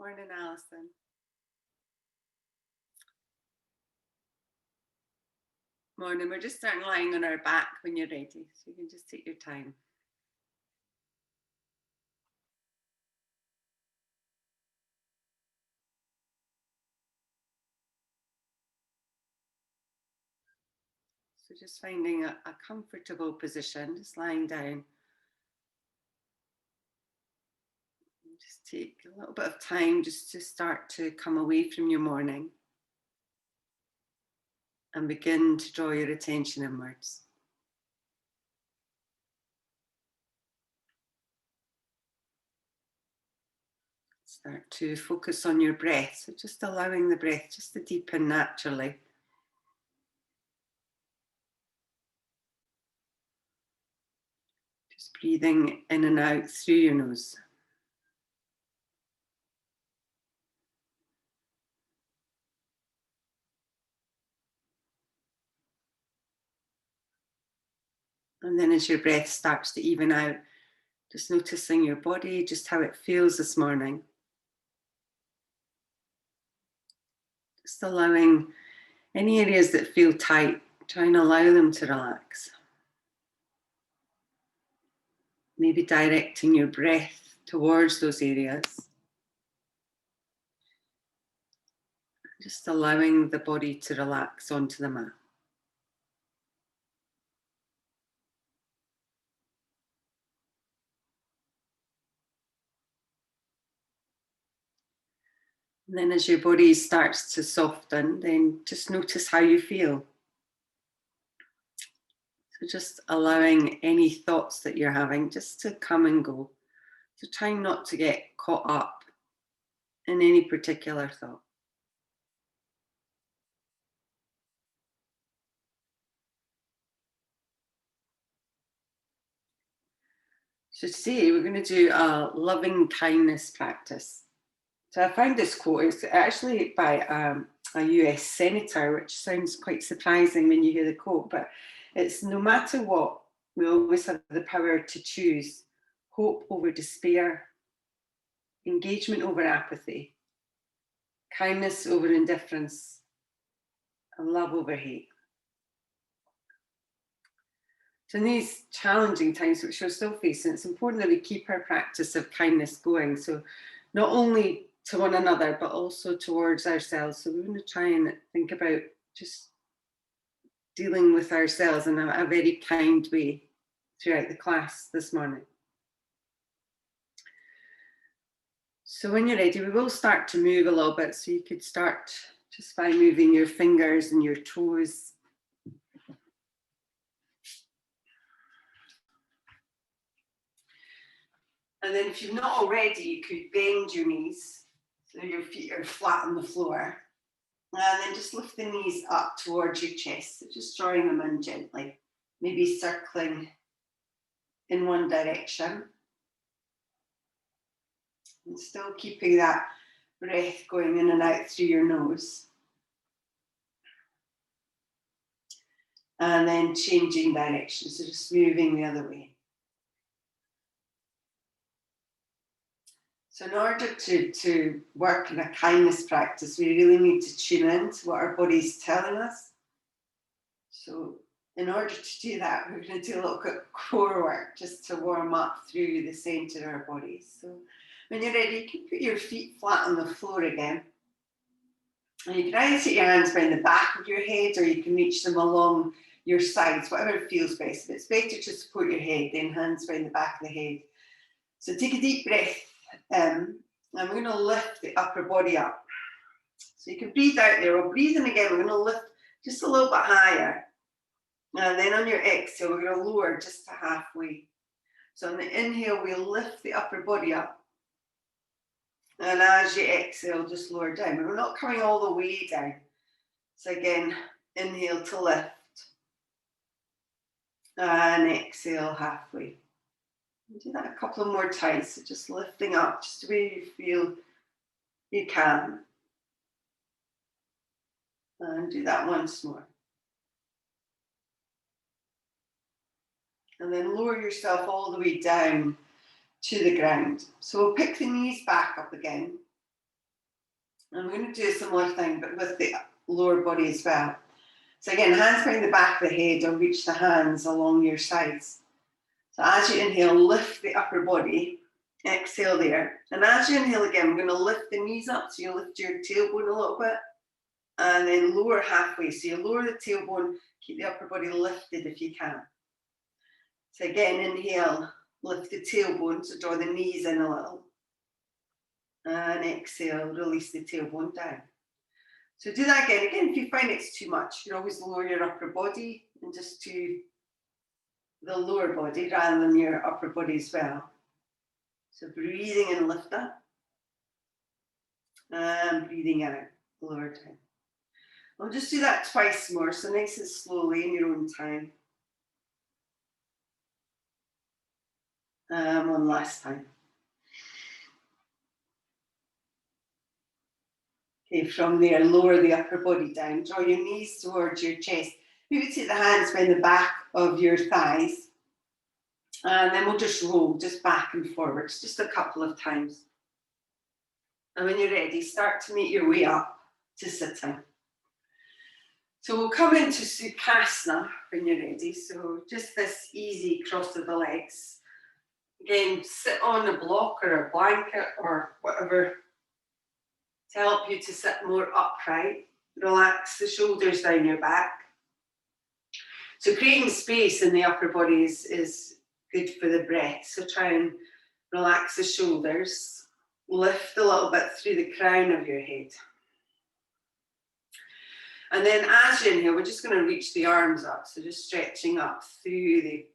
Morning, Alison. Morning. We're just starting lying on our back when you're ready, so you can just take your time. So just finding a comfortable position, just lying down. Just take a little bit of time just to start to come away from your morning and begin to draw your attention inwards. Start to focus on your breath, so just allowing the breath just to deepen naturally. Just breathing in and out through your nose. And then as your breath starts to even out, just noticing your body, just how it feels this morning. Just allowing any areas that feel tight, try and allow them to relax. Maybe directing your breath towards those areas. Just allowing the body to relax onto the mat. And then as your body starts to soften, then just notice how you feel. So just allowing any thoughts that you're having just to come and go. So trying not to get caught up in any particular thought. So today we're going to do a loving kindness practice. So I found this quote, it's actually by a US senator, which sounds quite surprising when you hear the quote, but it's no matter what, we always have the power to choose hope over despair, engagement over apathy, kindness over indifference, and love over hate. So in these challenging times, which we're still facing, it's important that we keep our practice of kindness going. So not only to one another, but also towards ourselves. So we're going to try and think about just dealing with ourselves in a very kind way throughout the class this morning. So when you're ready, we will start to move a little bit. So you could start just by moving your fingers and your toes. And then if you've not already, you could bend your knees so your feet are flat on the floor. And then just lift the knees up towards your chest. So just drawing them in gently, maybe circling in one direction. And still keeping that breath going in and out through your nose. And then changing direction, so just moving the other way. So in order to work in a kindness practice, we really need to tune in to what our body's telling us. So in order to do that, we're going to do a little bit of core work just to warm up through the centre of our bodies. So when you're ready, you can put your feet flat on the floor again. And you can either take your hands behind the back of your head or you can reach them along your sides, whatever feels best. If it's better to support your head, then hands behind the back of the head. So take a deep breath in, and we're going to lift the upper body up. So you can breathe out there. We'll breathe in again. We're going to lift just a little bit higher. And then on your exhale, we're going to lower just to halfway. So on the inhale, we'll lift the upper body up. And as you exhale, just lower down. But we're not coming all the way down. So again, inhale to lift. And exhale halfway. Do that a couple of more times. So just lifting up, just where you feel you can. And do that once more. And then lower yourself all the way down to the ground. So we'll pick the knees back up again. And we're going to do a similar thing, but with the lower body as well. So again, hands behind the back of the head, or reach the hands along your sides. So as you inhale, lift the upper body, exhale there. And as you inhale again, we're going to lift the knees up, so you lift your tailbone a little bit, and then lower halfway. So you lower the tailbone, keep the upper body lifted if you can. So again, inhale, lift the tailbone, so draw the knees in a little. And exhale, release the tailbone down. So do that again. Again, if you find it's too much, you can always lower your upper body and just do the lower body rather than your upper body as well. So breathing in, lift up. And breathing out, lower down. We'll just do that twice more, so nice and slowly in your own time. One last time. Okay, from there, lower the upper body down. Draw your knees towards your chest. Maybe take the hands behind the back of your thighs. And then we'll just roll, just back and forwards, just a couple of times. And when you're ready, start to make your way up to sitting. So we'll come into Sukhasana when you're ready. So just this easy cross of the legs. Again, sit on a block or a blanket or whatever to help you to sit more upright. Relax the shoulders down your back. So creating space in the upper body is good for the breath. So try and relax the shoulders. Lift a little bit through the crown of your head. And then as you inhale, we're just going to reach the arms up. So just stretching up through the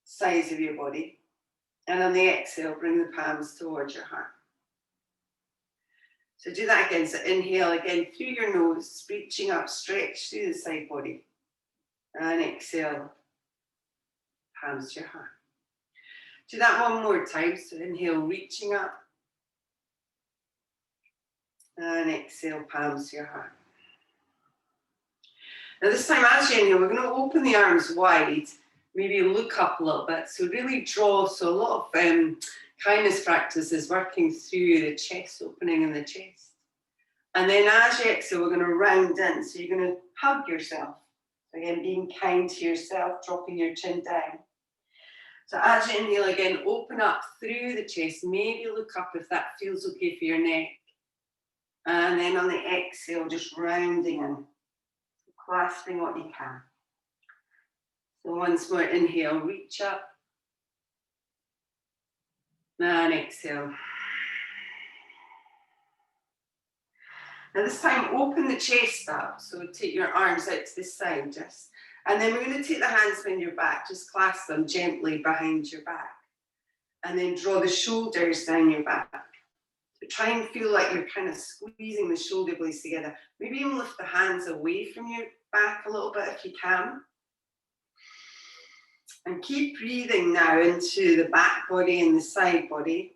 sides of your body. And on the exhale, bring the palms towards your heart. So do that again. So inhale again through your nose, reaching up, stretch through the side body. And exhale, palms to your heart. Do that one more time. So inhale, reaching up. And exhale, palms to your heart. Now this time as you inhale, we're going to open the arms wide, maybe look up a little bit. So really draw, so a lot of kindness practice is working through the chest, opening in the chest. And then as you exhale, we're going to round in. So you're going to hug yourself. So again, being kind to yourself, dropping your chin down. So as you inhale again, open up through the chest. Maybe look up if that feels okay for your neck. And then on the exhale, just rounding in, clasping what you can. So once more, inhale, reach up. And exhale. Now this time, open the chest up. So take your arms out to the side just. And then we're going to take the hands behind your back. Just clasp them gently behind your back. And then draw the shoulders down your back. So try and feel like you're kind of squeezing the shoulder blades together. Maybe even lift the hands away from your back a little bit if you can. And keep breathing now into the back body and the side body.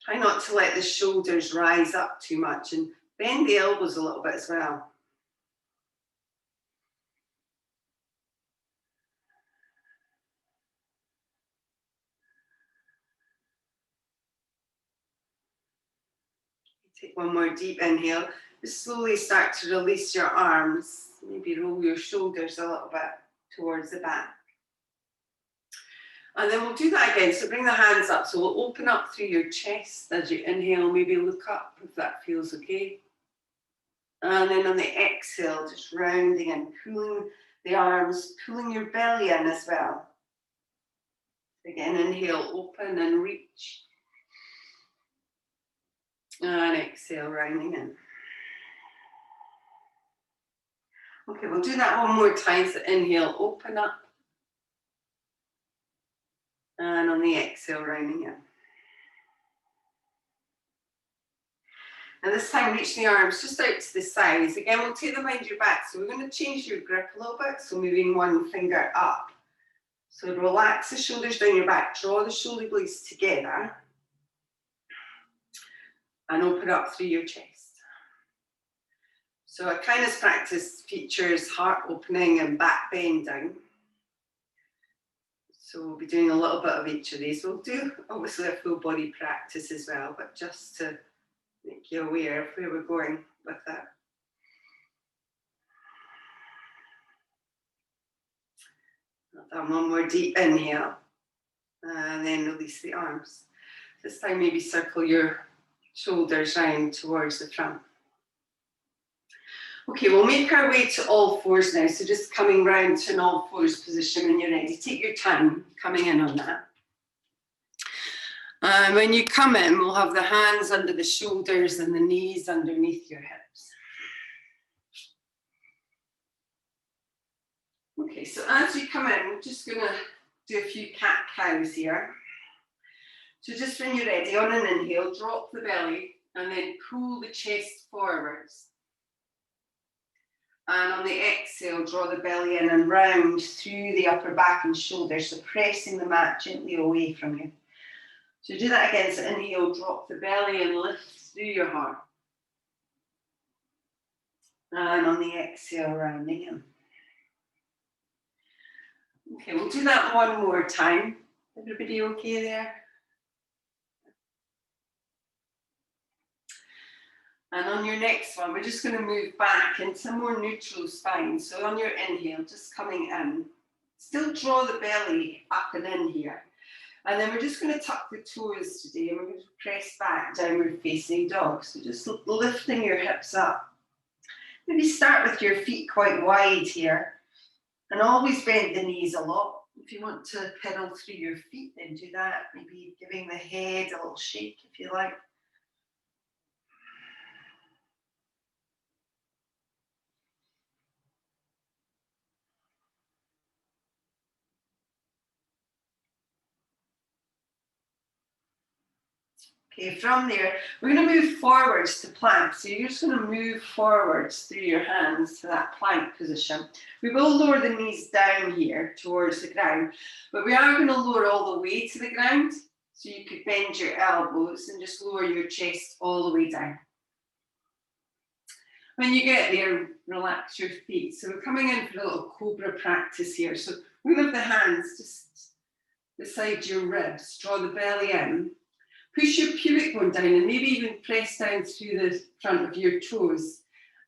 Try not to let the shoulders rise up too much and bend the elbows a little bit as well. Take one more deep inhale. Just slowly start to release your arms. Maybe roll your shoulders a little bit towards the back. And then we'll do that again. So bring the hands up. So we'll open up through your chest as you inhale. Maybe look up if that feels okay. And then on the exhale, just rounding and pulling the arms, pulling your belly in as well. Again, inhale, open and reach. And exhale, rounding in. Okay, we'll do that one more time. So inhale, open up. And on the exhale, rounding in. And this time, reach the arms just out to the sides. Again, we'll take them behind your back. So we're going to change your grip a little bit. So moving one finger up. So relax the shoulders down your back. Draw the shoulder blades together. And open up through your chest. So a kindness practice features heart opening and back bending. So we'll be doing a little bit of each of these. We'll do obviously a full body practice as well, but just to Make you aware of where we're going with that. That one more deep inhale, and then release the arms. This time maybe circle your shoulders round towards the front. Okay, we'll make our way to all fours now. So just coming round to an all fours position when you're ready. Take your time coming in on that. And when you come in, we'll have the hands under the shoulders and the knees underneath your hips. Okay, so as you come in, we're just going to do a few cat-cows here. So just when you're ready, on an inhale, drop the belly and then pull the chest forwards. And on the exhale, draw the belly in and round through the upper back and shoulders, so pressing the mat gently away from you. So do that again, so inhale, drop the belly and lift through your heart. And on the exhale, rounding in. Okay, we'll do that one more time. Everybody okay there? And on your next one, we're just going to move back into a more neutral spine. So on your inhale, just coming in. Still draw the belly up and in here. And then we're just going to tuck the toes today, and we're going to press back, downward facing dog. So just lifting your hips up. Maybe start with your feet quite wide here. And always bend the knees a lot. If you want to pedal through your feet, then do that. Maybe giving the head a little shake if you like. Okay, from there, we're going to move forwards to plank. So you're just going to move forwards through your hands to that plank position. We will lower the knees down here towards the ground, but we are going to lower all the way to the ground. So you could bend your elbows and just lower your chest all the way down. When you get there, relax your feet. So we're coming in for a little cobra practice here. So we're going to have the hands just beside your ribs. Draw the belly in. Push your pubic bone down and maybe even press down through the front of your toes.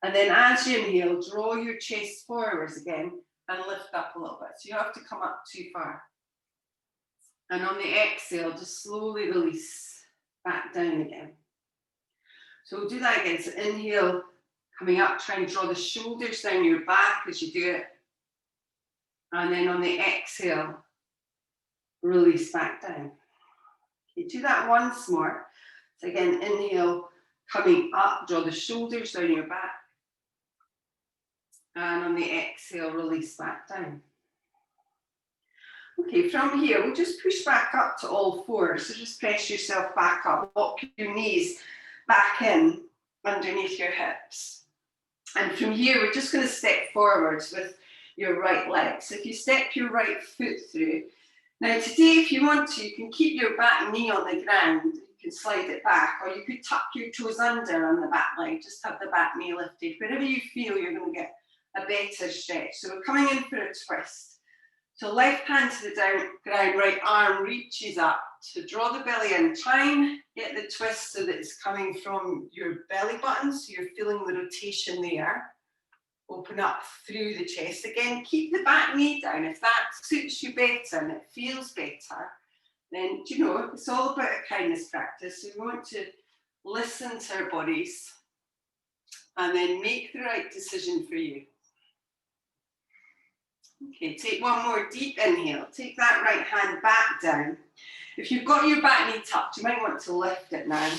And then as you inhale, draw your chest forwards again and lift up a little bit. So you don't have to come up too far. And on the exhale, just slowly release back down again. So we'll do that again. So inhale, coming up, try and draw the shoulders down your back as you do it. And then on the exhale, release back down. Okay, do that once more. So again, inhale, coming up, draw the shoulders down your back. And on the exhale, release back down. Okay, from here, we'll just push back up to all fours. So just press yourself back up, walk your knees back in underneath your hips. And from here, we're just going to step forwards with your right leg. So if you step your right foot through. Now today, if you want to, you can keep your back knee on the ground. You can slide it back, or you could tuck your toes under on the back leg. Just have the back knee lifted. Wherever you feel you're going to get a better stretch. So we're coming in for a twist. So left hand to the ground, right arm reaches up. So draw the belly in. Try and get the twist so that it's coming from your belly button. So you're feeling the rotation there. Open up through the chest. Again, keep the back knee down. If that suits you better and it feels better, then, you know, it's all about a kindness practice. So we want to listen to our bodies and then make the right decision for you. Okay, take one more deep inhale. Take that right hand back down. If you've got your back knee tucked, you might want to lift it now.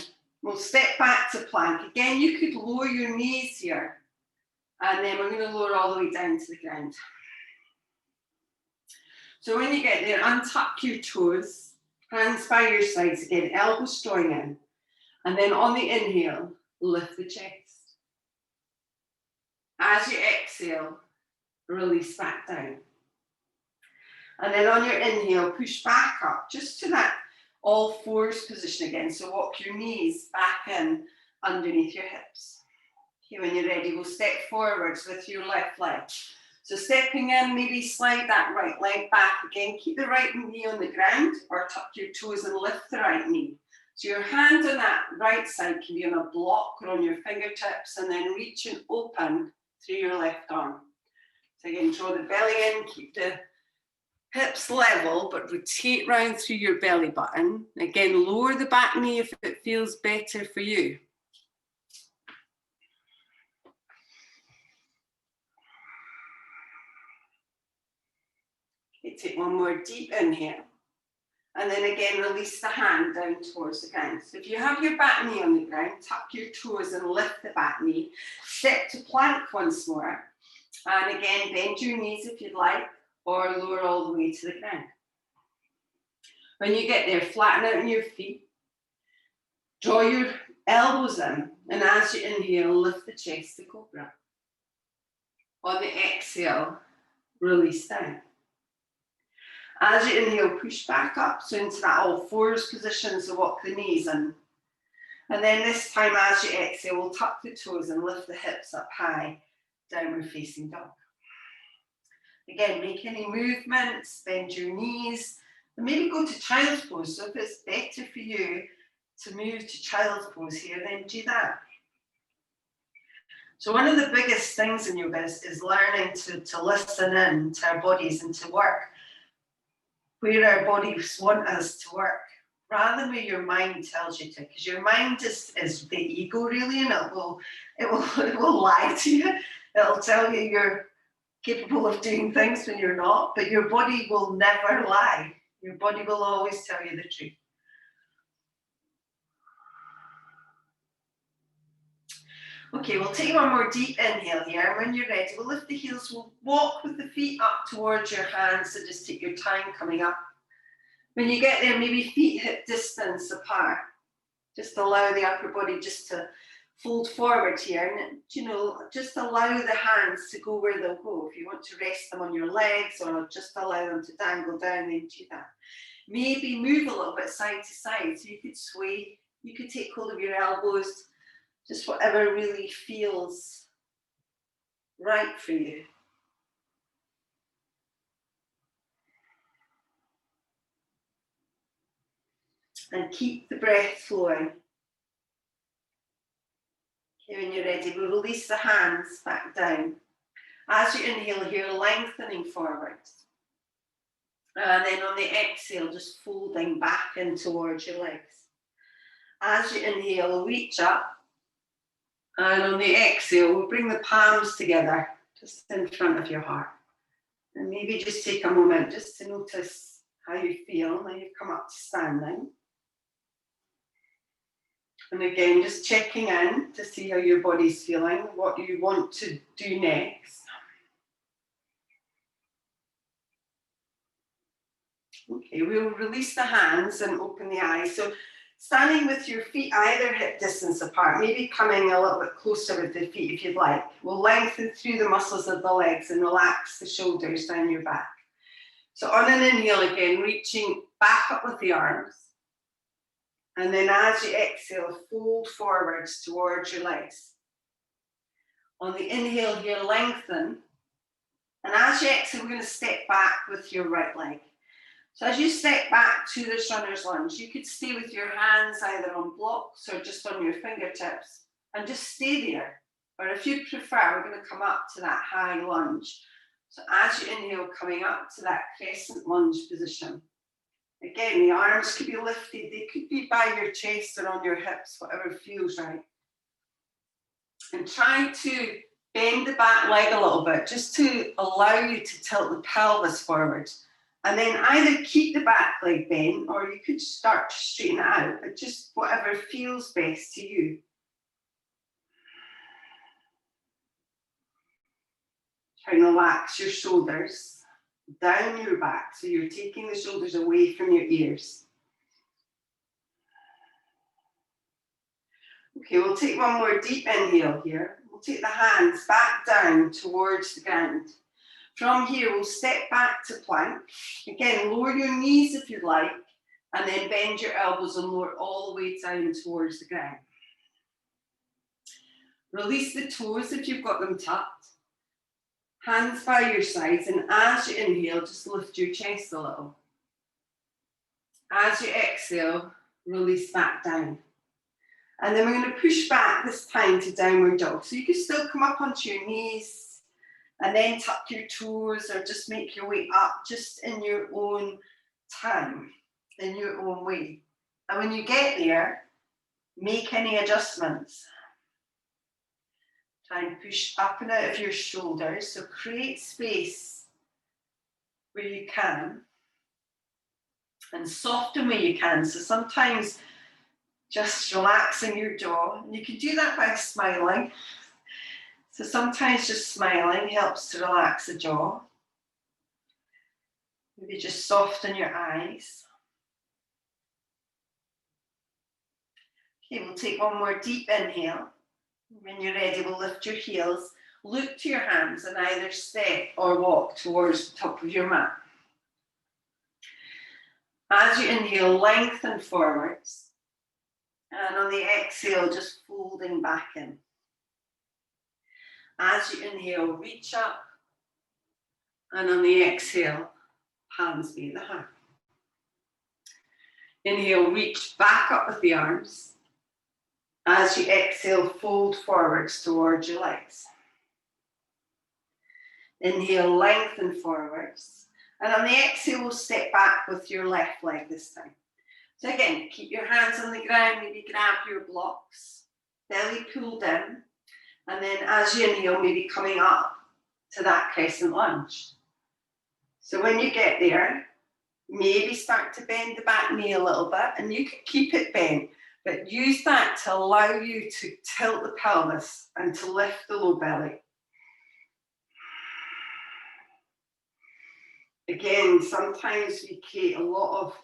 We'll step back to plank. Again, you could lower your knees here. And then we're going to lower all the way down to the ground. So when you get there, untuck your toes, hands by your sides again, elbows drawing in. And then on the inhale, lift the chest. As you exhale, release back down. And then on your inhale, push back up, just to that all fours position again. So walk your knees back in underneath your hips. Okay, when you're ready, we'll step forwards with your left leg. So stepping in, maybe slide that right leg back again. Keep the right knee on the ground or tuck your toes and lift the right knee. So your hand on that right side can be on a block or on your fingertips, and then reach and open through your left arm. So again, draw the belly in, keep the hips level, but rotate round through your belly button. Again, lower the back knee if it feels better for you. Okay, take one more deep inhale. And then again, release the hand down towards the ground. So if you have your back knee on the ground, tuck your toes and lift the back knee. Step to plank once more. And again, bend your knees if you'd like, or lower all the way to the ground. When you get there, flatten out on your feet. Draw your elbows in. And as you inhale, lift the chest to cobra. On the exhale, release down. As you inhale, push back up, so into that all fours position, so walk the knees in. And then this time, as you exhale, we'll tuck the toes and lift the hips up high, downward facing dog. Again, make any movements, bend your knees, and maybe go to child's pose. So if it's better for you to move to child's pose here, then do that. So one of the biggest things in yoga is learning to listen in to our bodies and to work where our bodies want us to work, rather than where your mind tells you to, because your mind is the ego really, and it will lie to you. It'll tell you you're capable of doing things when you're not, but your body will never lie. Your body will always tell you the truth. Okay, we'll take one more deep inhale here. When you're ready, we'll lift the heels. We'll walk with the feet up towards your hands, so just take your time coming up. When you get there, maybe feet hip distance apart. Just allow the upper body just to fold forward here, and just allow the hands to go where they'll go. If you want to rest them on your legs or just allow them to dangle down, then do that. Maybe move a little bit side to side, so you could sway, you could take hold of your elbows, just whatever really feels right for you. And keep the breath flowing. Okay, when you're ready, we'll release the hands back down. As you inhale here, lengthening forwards. And then on the exhale, just folding back in towards your legs. As you inhale, reach up. And on the exhale, we'll bring the palms together, just in front of your heart. And maybe just take a moment just to notice how you feel when you've come up to standing. And again, just checking in to see how your body's feeling, what you want to do next. Okay, we'll release the hands and open the eyes. So standing with your feet either hip distance apart, maybe coming a little bit closer with the feet if you'd like. We'll lengthen through the muscles of the legs and relax the shoulders down your back. So on an inhale again, reaching back up with the arms. And then as you exhale, fold forwards towards your legs. On the inhale here, lengthen. And as you exhale, we're going to step back with your right leg. So as you step back to this runner's lunge, you could stay with your hands either on blocks or just on your fingertips and just stay there. Or if you prefer, we're going to come up to that high lunge. So as you inhale, coming up to that crescent lunge position. Again, the arms could be lifted. They could be by your chest or on your hips, whatever feels right. And try to bend the back leg a little bit, just to allow you to tilt the pelvis forward. And then either keep the back leg bent, or you could start to straighten it out, but just whatever feels best to you. Try and relax your shoulders down your back, so you're taking the shoulders away from your ears. Okay, we'll take one more deep inhale here. We'll take the hands back down towards the ground. From here, we'll step back to plank. Again, lower your knees if you'd like, and then bend your elbows and lower all the way down towards the ground. Release the toes if you've got them tucked. Hands by your sides, and as you inhale, just lift your chest a little. As you exhale, release back down. And then we're going to push back this time to downward dog. So you can still come up onto your knees and then tuck your toes or just make your way up just in your own time, in your own way. And when you get there, make any adjustments. Try and push up and out of your shoulders. So create space where you can and soften where you can. So sometimes just relaxing your jaw. And you can do that by smiling. So sometimes just smiling helps to relax the jaw. Maybe just soften your eyes. Okay, we'll take one more deep inhale. When you're ready, we'll lift your heels. Look to your hands and either step or walk towards the top of your mat. As you inhale, lengthen forwards. And on the exhale, just folding back in. As you inhale, reach up. And on the exhale, hands meet the heart. Inhale, reach back up with the arms. As you exhale, fold forwards towards your legs. Inhale, lengthen forwards. And on the exhale, we'll step back with your left leg this time. So again, keep your hands on the ground, maybe grab your blocks, belly pulled in, and then as you inhale, maybe coming up to that crescent lunge. So when you get there, maybe start to bend the back knee a little bit, and you can keep it bent, but use that to allow you to tilt the pelvis and to lift the low belly. Again, sometimes we create a lot of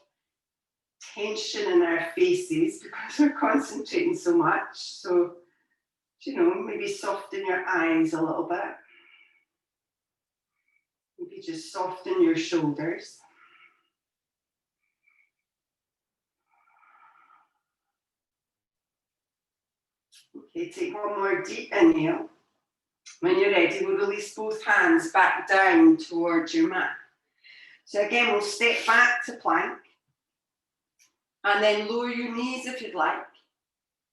tension in our faces because we're concentrating so much. So, maybe soften your eyes a little bit. Maybe just soften your shoulders. Okay, take one more deep inhale. When you're ready, we'll release both hands back down towards your mat. So again, we'll step back to plank. And then lower your knees if you'd like.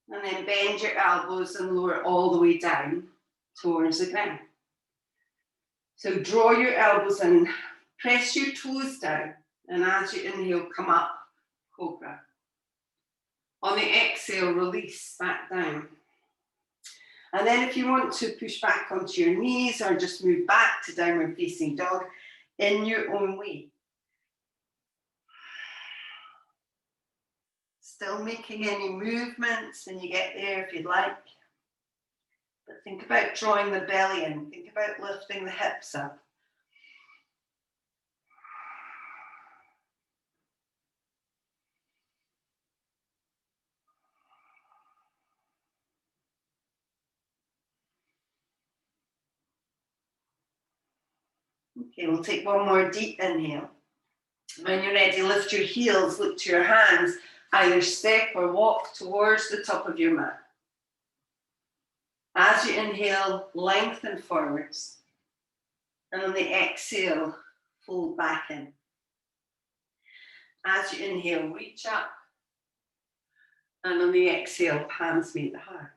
And then bend your elbows and lower all the way down towards the ground. So draw your elbows in, press your toes down, and as you inhale, come up, cobra. On the exhale, release back down. And then if you want to push back onto your knees or just move back to downward facing dog in your own way. Still making any movements when you get there if you'd like. But think about drawing the belly in. Think about lifting the hips up. Okay, we'll take one more deep inhale. When you're ready, lift your heels, look to your hands, either step or walk towards the top of your mat. As you inhale, lengthen forwards. And on the exhale, fold back in. As you inhale, reach up. And on the exhale, palms meet the heart.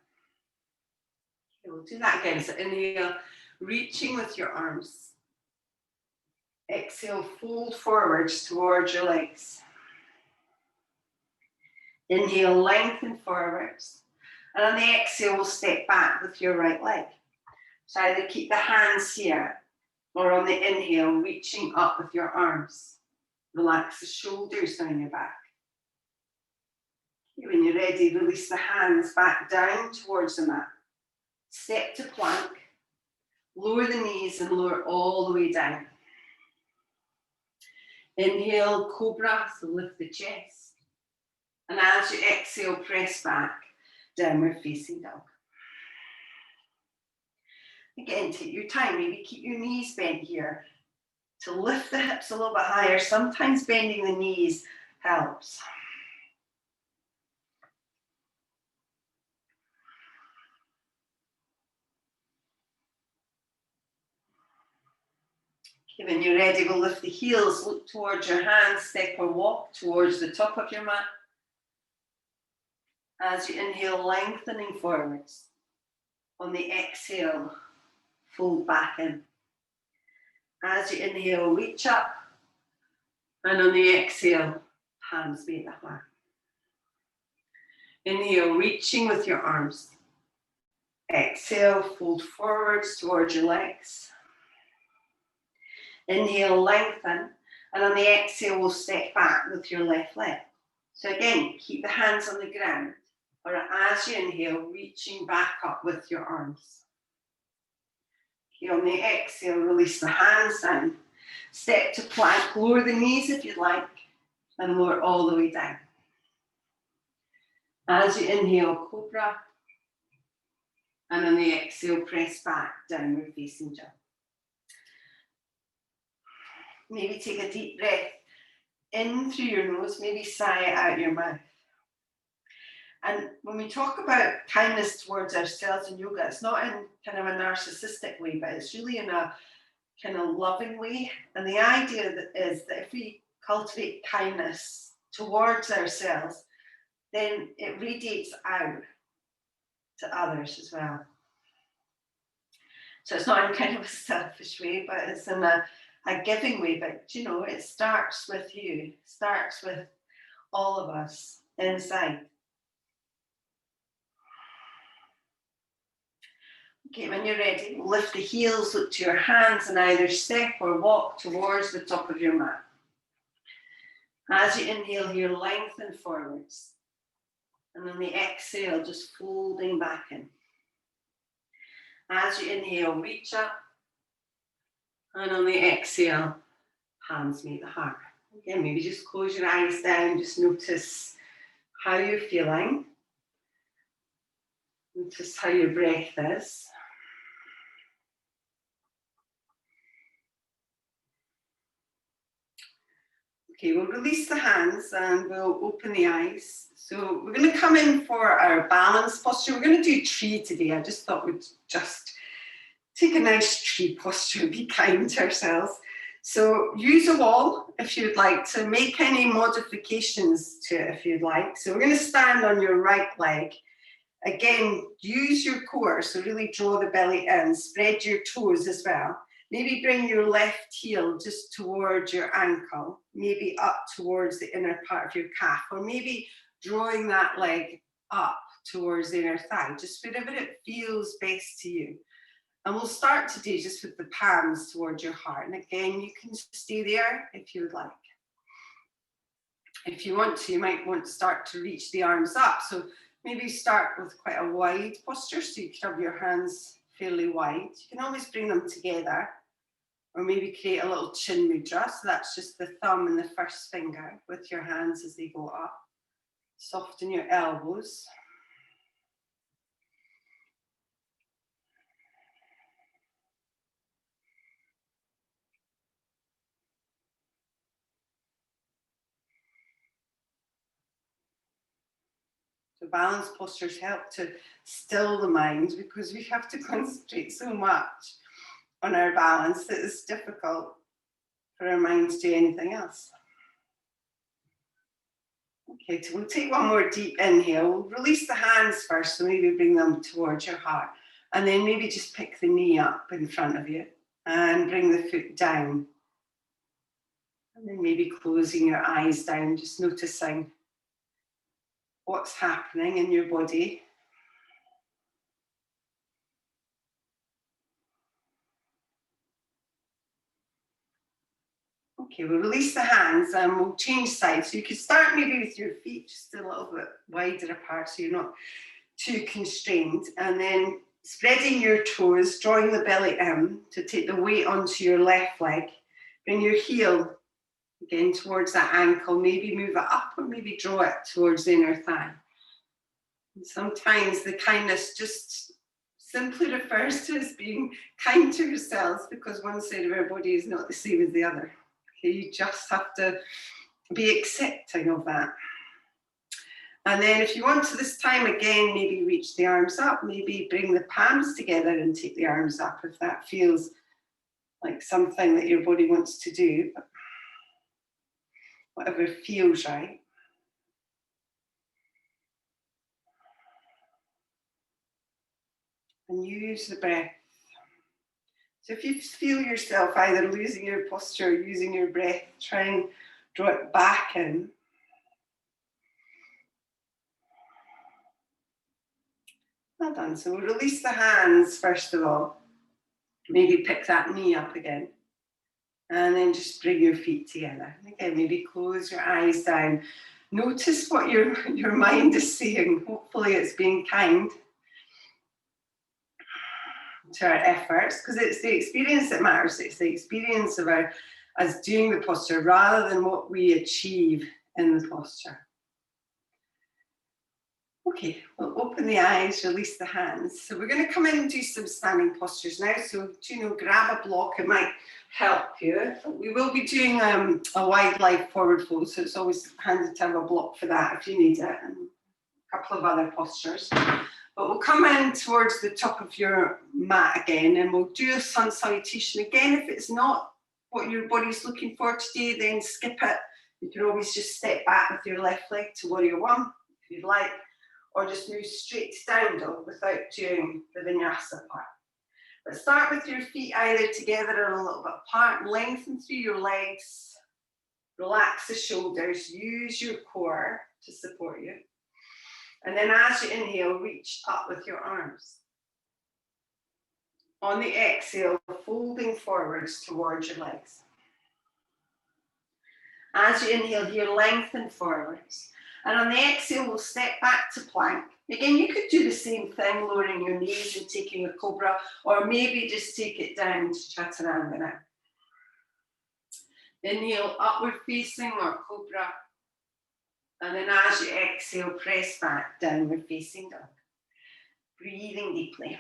Okay, we'll do that again. So inhale, reaching with your arms. Exhale, fold forwards towards your legs. Inhale, lengthen forwards. And on the exhale, we'll step back with your right leg. So either keep the hands here, or on the inhale, reaching up with your arms. Relax the shoulders down your back. Okay, when you're ready, release the hands back down towards the mat. Step to plank. Lower the knees and lower all the way down. Inhale, cobra, so lift the chest. And as you exhale, press back, downward facing dog. Again, take your time, maybe keep your knees bent here to lift the hips a little bit higher. Sometimes bending the knees helps. Okay, when you're ready, we'll lift the heels, look towards your hands, step or walk towards the top of your mat. As you inhale, lengthening forwards. On the exhale, fold back in. As you inhale, reach up. And on the exhale, hands meet the heart. Inhale, reaching with your arms. Exhale, fold forwards towards your legs. Inhale, lengthen. And on the exhale, we'll step back with your left leg. So again, keep the hands on the ground. Or as you inhale, reaching back up with your arms. Okay, on the exhale, release the hands down. Step to plank, lower the knees if you'd like, and lower all the way down. As you inhale, cobra. And on the exhale, press back, downward facing jump. Maybe take a deep breath in through your nose, maybe sigh it out your mouth. And when we talk about kindness towards ourselves in yoga, it's not in kind of a narcissistic way, but it's really in a kind of loving way. And the idea is that if we cultivate kindness towards ourselves, then it radiates out to others as well. So it's not in kind of a selfish way, but it's in a giving way. But you know, it starts with you, starts with all of us inside. Okay, when you're ready, lift the heels, look to your hands and either step or walk towards the top of your mat. As you inhale here, lengthen forwards. And on the exhale, just folding back in. As you inhale, reach up. And on the exhale, hands meet the heart. Again, maybe just close your eyes down, just notice how you're feeling. Notice how your breath is. Okay, we'll release the hands and we'll open the eyes. So we're going to come in for our balance posture. We're going to do tree today. I just thought we'd just take a nice tree posture and be kind to ourselves. So use a wall if you'd like to, make any modifications to it if you'd like. So we're going to stand on your right leg. Again, use your core, so really draw the belly in, spread your toes as well. Maybe bring your left heel just towards your ankle, maybe up towards the inner part of your calf, or maybe drawing that leg up towards the inner thigh, just wherever it feels best to you. And we'll start today just with the palms towards your heart. And again, you can stay there if you would like. If you want to, you might want to start to reach the arms up. So maybe start with quite a wide posture, so you can have your hands fairly wide. You can always bring them together, or maybe create a little chin mudra. So that's just the thumb and the first finger with your hands as they go up. Soften your elbows. So balance postures help to still the mind, because we have to concentrate so much on our balance that it's difficult for our mind to do anything else. Okay, so we'll take one more deep inhale. We'll release the hands first, so maybe bring them towards your heart. And then maybe just pick the knee up in front of you and bring the foot down. And then maybe closing your eyes down, just noticing what's happening in your body. Okay, we'll release the hands and we'll change sides. So you could start maybe with your feet just a little bit wider apart so you're not too constrained. And then spreading your toes, drawing the belly in to take the weight onto your left leg. Bring your heel again towards that ankle. Maybe move it up or maybe draw it towards the inner thigh. And sometimes the kindness just simply refers to as being kind to yourselves, because one side of our body is not the same as the other. You just have to be accepting of that. And then if you want to this time again, maybe reach the arms up, maybe bring the palms together and take the arms up if that feels like something that your body wants to do. But whatever feels right. and use the breath. So if you feel yourself either losing your posture or using your breath, try and draw it back in. Well done. So we'll release the hands first of all. Maybe pick that knee up again. And then just bring your feet together. And again, maybe close your eyes down. Notice what your mind is saying. Hopefully it's being kind to our efforts, because it's the experience that matters. It's the experience of us doing the posture rather than what we achieve in the posture. Okay, we'll open the eyes, release the hands. So we're going to come in and do some standing postures now. So, grab a block, it might help you. We will be doing a wide leg forward fold, so it's always handy to have a block for that if you need it, and a couple of other postures. But we'll come in towards the top of your mat again, and we'll do a sun salutation. Again, if it's not what your body's looking for today, then skip it. You can always just step back with your left leg to warrior one, if you'd like, or just move straight to down dog without doing the vinyasa part. But start with your feet either together or a little bit apart. Lengthen through your legs. Relax the shoulders. Use your core to support you. And then as you inhale, reach up with your arms. On the exhale, folding forwards towards your legs. As you inhale here, lengthen forwards. And on the exhale, we'll step back to plank. Again, you could do the same thing, lowering your knees and taking a cobra, or maybe just take it down to chaturanga now. Inhale, upward facing or cobra. And then as you exhale, press back, downward facing dog. Breathing deeply.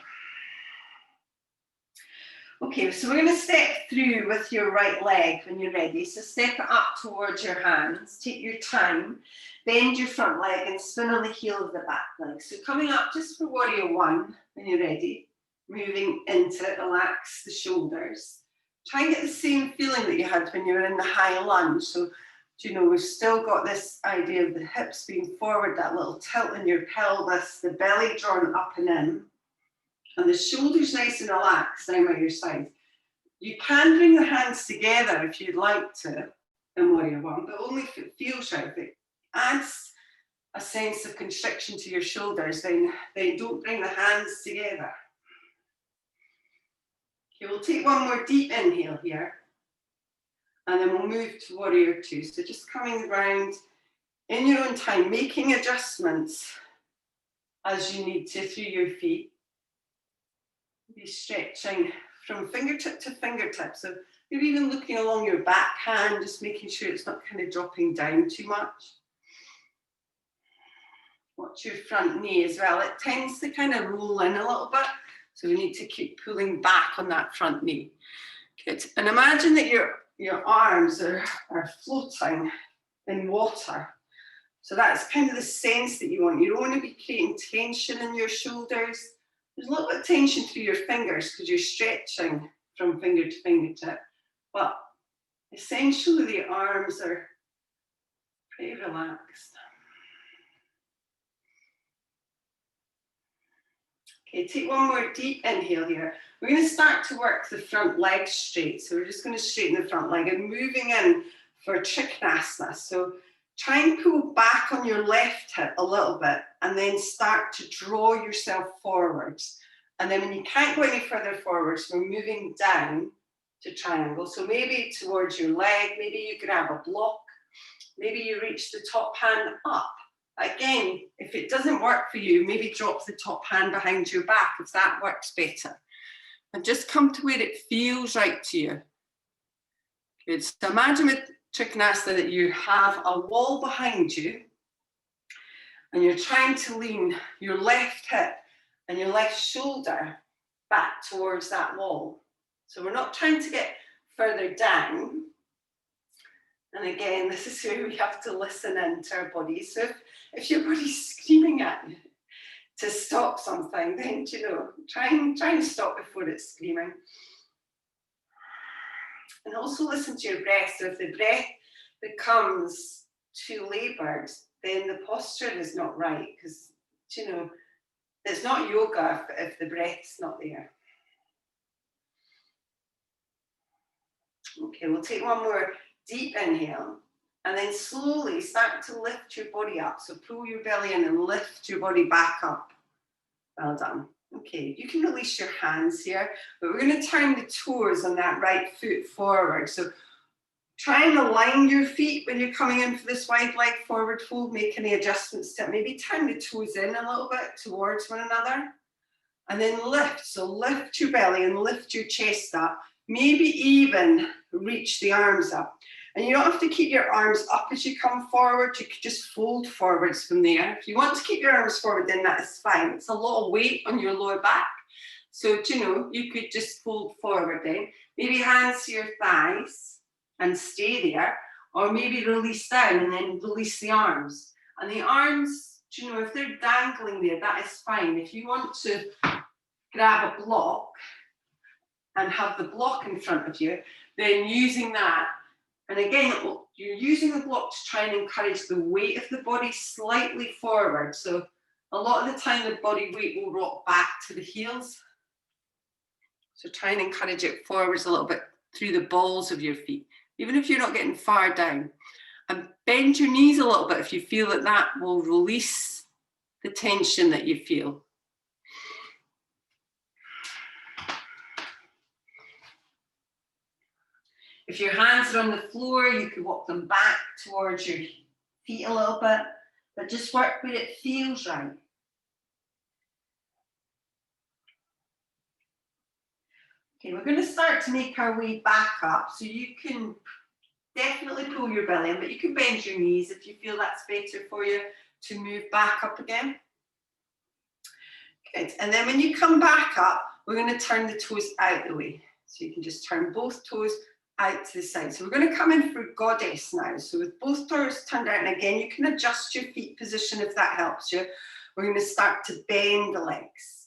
Okay, so we're going to step through with your right leg when you're ready. So step it up towards your hands, take your time, bend your front leg and spin on the heel of the back leg. So coming up just for warrior one when you're ready, moving into it, relax the shoulders. Try and get the same feeling that you had when you were in the high lunge. So, we've still got this idea of the hips being forward, that little tilt in your pelvis, the belly drawn up and in. And the shoulders nice and relaxed down by your sides. You can bring the hands together if you'd like to in warrior one, but only if it feels right. If it adds a sense of constriction to your shoulders, then don't bring the hands together. Okay, we'll take one more deep inhale here. And then we'll move to warrior two. So just coming around in your own time, making adjustments as you need to through your feet. Be stretching from fingertip to fingertip. So you're even looking along your back hand, just making sure it's not kind of dropping down too much. Watch your front knee as well. It tends to kind of roll in a little bit. So we need to keep pulling back on that front knee. Good. And imagine that your arms are floating in water. So that's kind of the sense that you want. You don't want to be creating tension in your shoulders. There's a little bit of tension through your fingers because you're stretching from finger to fingertip. But essentially the arms are pretty relaxed. Okay, take one more deep inhale here. We're going to start to work the front leg straight. So we're just going to straighten the front leg and moving in for Trikonasana. So try and pull back on your left hip a little bit and then start to draw yourself forwards. And then when you can't go any further forwards, we're moving down to triangle. So maybe towards your leg, maybe you grab a block, maybe you reach the top hand up. Again, if it doesn't work for you, maybe drop the top hand behind your back if that works better. And just come to where it feels right to you. Good. So imagine with Trikonasana that you have a wall behind you and you're trying to lean your left hip and your left shoulder back towards that wall. So we're not trying to get further down. And again, this is where we have to listen into our bodies. So if your body's screaming at you to stop something, then, try and stop before it's screaming. And also listen to your breath. So if the breath becomes too laboured, then the posture is not right because, It's not yoga if the breath's not there. Okay, we'll take one more deep inhale and then slowly start to lift your body up. So pull your belly in and lift your body back up. Well done. Okay, you can release your hands here, but we're going to turn the toes on that right foot forward. So try and align your feet when you're coming in for this wide leg forward fold. Make any adjustments to it. Maybe turn the toes in a little bit towards one another. And then lift. So lift your belly and lift your chest up. Maybe even reach the arms up. And you don't have to keep your arms up as you come forward. You could just fold forwards from there. If you want to keep your arms forward, then that is fine. It's a lot of weight on your lower back. So, you could just fold forward then. Maybe hands to your thighs and stay there. Or maybe release down and then release the arms. And the arms, if they're dangling there, that is fine. If you want to grab a block and have the block in front of you, then using that. And again, you're using the block to try and encourage the weight of the body slightly forward. So a lot of the time the body weight will rock back to the heels. So try and encourage it forwards a little bit through the balls of your feet, even if you're not getting far down. And bend your knees a little bit if you feel that that will release the tension that you feel. If your hands are on the floor, you could walk them back towards your feet a little bit, but just work where it feels right. Okay, we're going to start to make our way back up. So you can definitely pull your belly in, but you can bend your knees if you feel that's better for you to move back up again. Good. And then when you come back up, we're going to turn the toes out the way. So you can just turn both toes out to the side. So we're going to come in for goddess now. So with both toes turned out, and again, you can adjust your feet position if that helps you. We're going to start to bend the legs.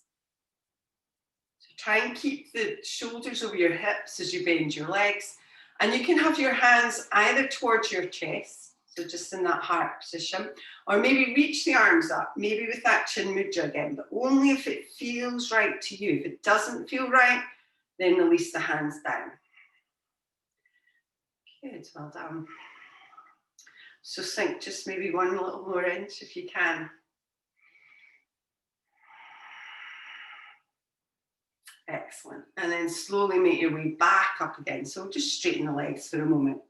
So try and keep the shoulders over your hips as you bend your legs. And you can have your hands either towards your chest, so just in that heart position, or maybe reach the arms up, maybe with that chin mudra again, but only if it feels right to you. If it doesn't feel right, then release the hands down. Good, well done. So sink just maybe one little more inch if you can. Excellent. And then slowly make your way back up again. So just straighten the legs for a moment.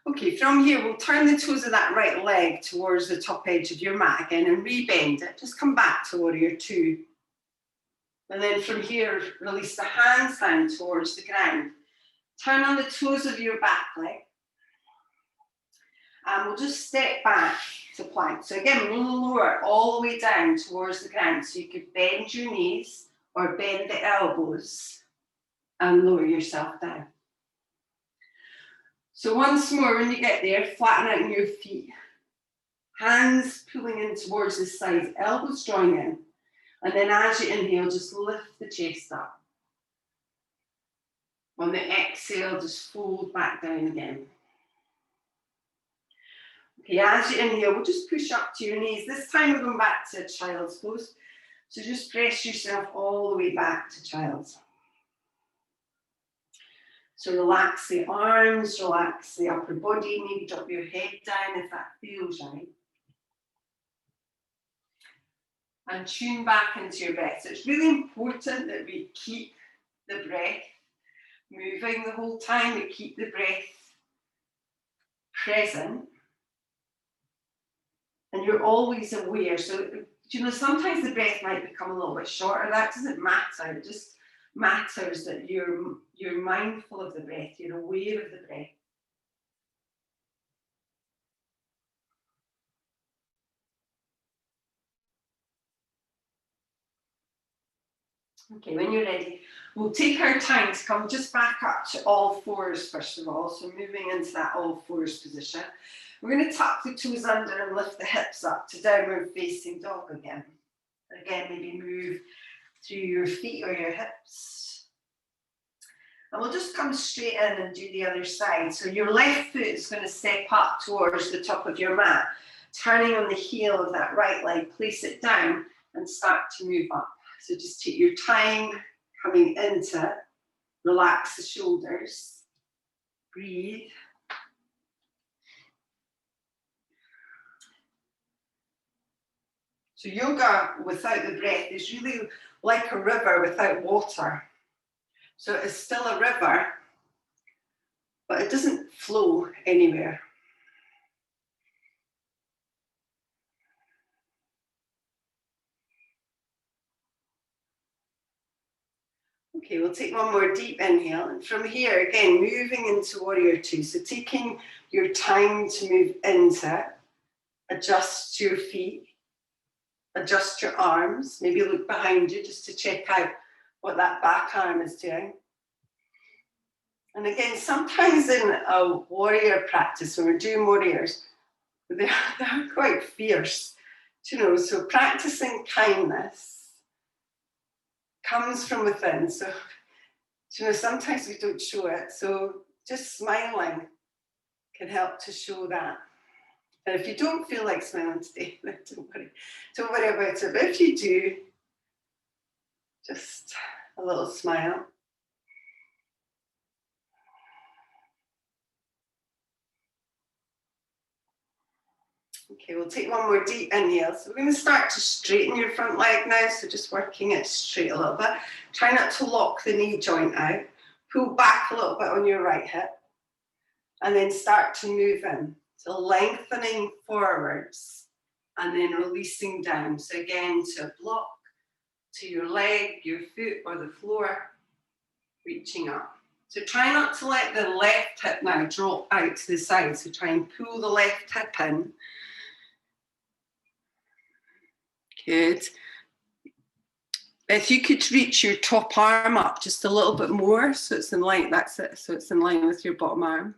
Okay, from here, we'll turn the toes of that right leg towards the top edge of your mat again and re-bend it. Just come back to warrior two. And then from here, release the hands down towards the ground. Turn on the toes of your back leg. And we'll just step back to plank. So again, we're going to lower all the way down towards the ground. So you could bend your knees or bend the elbows and lower yourself down. So once more, when you get there, flatten out your feet. Hands pulling in towards the sides, elbows drawing in. And then as you inhale, just lift the chest up. On the exhale, just fold back down again. Okay, as you inhale, we'll just push up to your knees. This time we're going back to child's pose. So just press yourself all the way back to child's. So relax the arms, relax the upper body, maybe drop your head down if that feels right. And tune back into your breath. So it's really important that we keep the breath moving the whole time. We keep the breath present. And you're always aware. So, sometimes the breath might become a little bit shorter. That doesn't matter. It just matters that you're mindful of the breath. You're aware of the breath. Okay, when you're ready, we'll take our time to come just back up to all fours first of all. So moving into that all fours position. We're going to tuck the toes under and lift the hips up to downward facing dog again. Again, maybe move through your feet or your hips. And we'll just come straight in and do the other side. So your left foot is going to step up towards the top of your mat, turning on the heel of that right leg, place it down, and start to move up. So just take your time coming into, relax the shoulders, breathe. So yoga without the breath is really like a river without water. So it's still a river, but it doesn't flow anywhere. Okay, we'll take one more deep inhale. And from here, again, moving into warrior two. So taking your time to move into, adjust your feet, adjust your arms, maybe look behind you just to check out what that back arm is doing. And again, sometimes in a warrior practice, when we're doing warriors, they're quite fierce, so practicing kindness comes from within. So, sometimes we don't show it. So just smiling can help to show that. And if you don't feel like smiling today, then don't worry about it. But if you do, just a little smile. Okay, we'll take one more deep inhale. So we're going to start to straighten your front leg now. So just working it straight a little bit. Try not to lock the knee joint out. Pull back a little bit on your right hip. And then start to move in. So lengthening forwards and then releasing down. So again, to a block, to your leg, your foot, or the floor, reaching up. So try not to let the left hip now drop out to the side. So try and pull the left hip in. Good. If you could reach your top arm up just a little bit more, so it's in line, that's it. So it's in line with your bottom arm.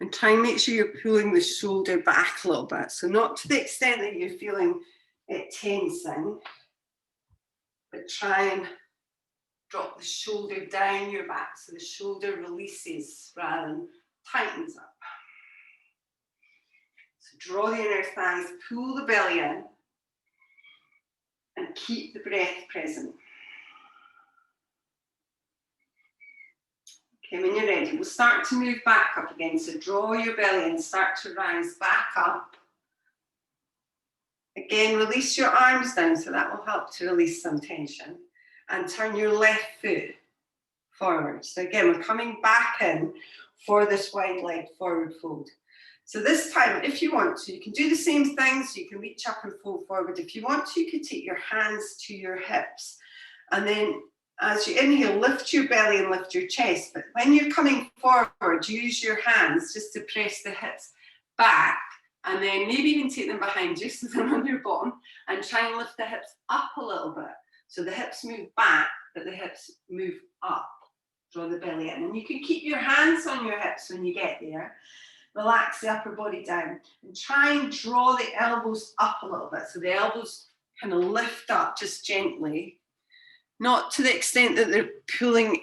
And try and make sure you're pulling the shoulder back a little bit. So not to the extent that you're feeling it tensing, but try and drop the shoulder down your back so the shoulder releases rather than tightens up. So draw the inner thighs, pull the belly in, and keep the breath present. Okay, when you're ready, we'll start to move back up again. So draw your belly in, start to rise back up. Again, release your arms down, so that will help to release some tension. And turn your left foot forward. So again, we're coming back in for this wide leg forward fold. So this time, if you want to, you can do the same thing. So you can reach up and fold forward. If you want to, you could take your hands to your hips. And then as you inhale, lift your belly and lift your chest. But when you're coming forward, use your hands just to press the hips back. And then maybe even take them behind you so they're on your bottom. And try and lift the hips up a little bit. So the hips move back, but the hips move up. Draw the belly in. And you can keep your hands on your hips when you get there. Relax the upper body down. And try and draw the elbows up a little bit. So the elbows kind of lift up just gently. Not to the extent that they're pulling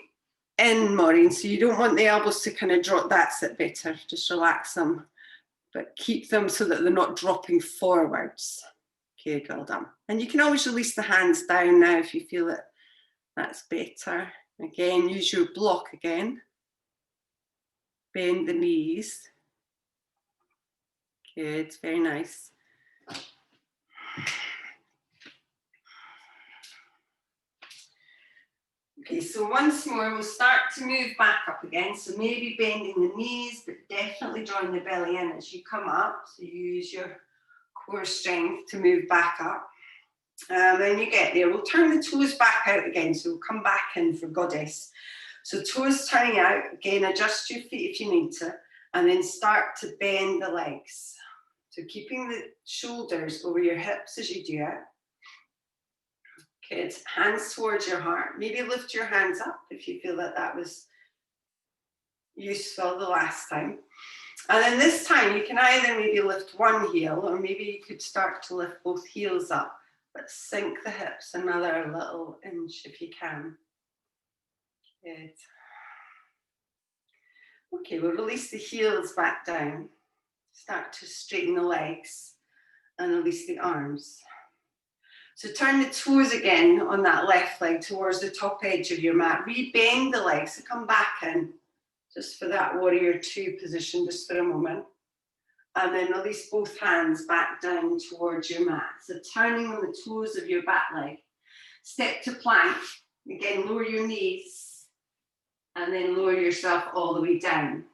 in, Maureen. So you don't want the elbows to kind of drop. That's it better. Just relax them. But keep them so that they're not dropping forwards. Okay, girl, done. And you can always release the hands down now if you feel that that's better. Again, use your block again. Bend the knees. Good, very nice. Okay, so once more, we'll start to move back up again. So maybe bending the knees, but definitely drawing the belly in as you come up. So use your core strength to move back up. When you get there, we'll turn the toes back out again. So we'll come back in for goddess. So toes turning out, again, adjust your feet if you need to, and then start to bend the legs. So keeping the shoulders over your hips as you do it. Good, hands towards your heart. Maybe lift your hands up if you feel that that was useful the last time. And then this time you can either maybe lift one heel or maybe you could start to lift both heels up, but sink the hips another little inch if you can. Good. Okay, we'll release the heels back down. Start to straighten the legs and release the arms. So turn the toes again on that left leg towards the top edge of your mat. Re-bend the legs to come back in, just for that warrior two position, just for a moment. And then release both hands back down towards your mat. So turning on the toes of your back leg. Step to plank. Again, lower your knees. And then lower yourself all the way down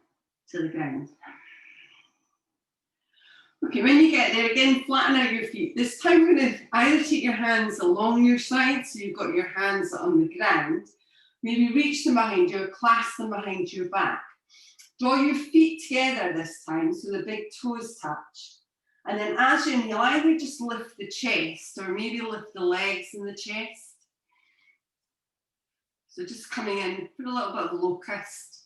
to the ground. Okay, when you get there, again, flatten out your feet. This time we're going to either take your hands along your side, so you've got your hands on the ground. Maybe reach them behind you or clasp them behind your back. Draw your feet together this time, so the big toes touch. And then as you inhale, either just lift the chest or maybe lift the legs and the chest. So just coming in, put a little bit of locust.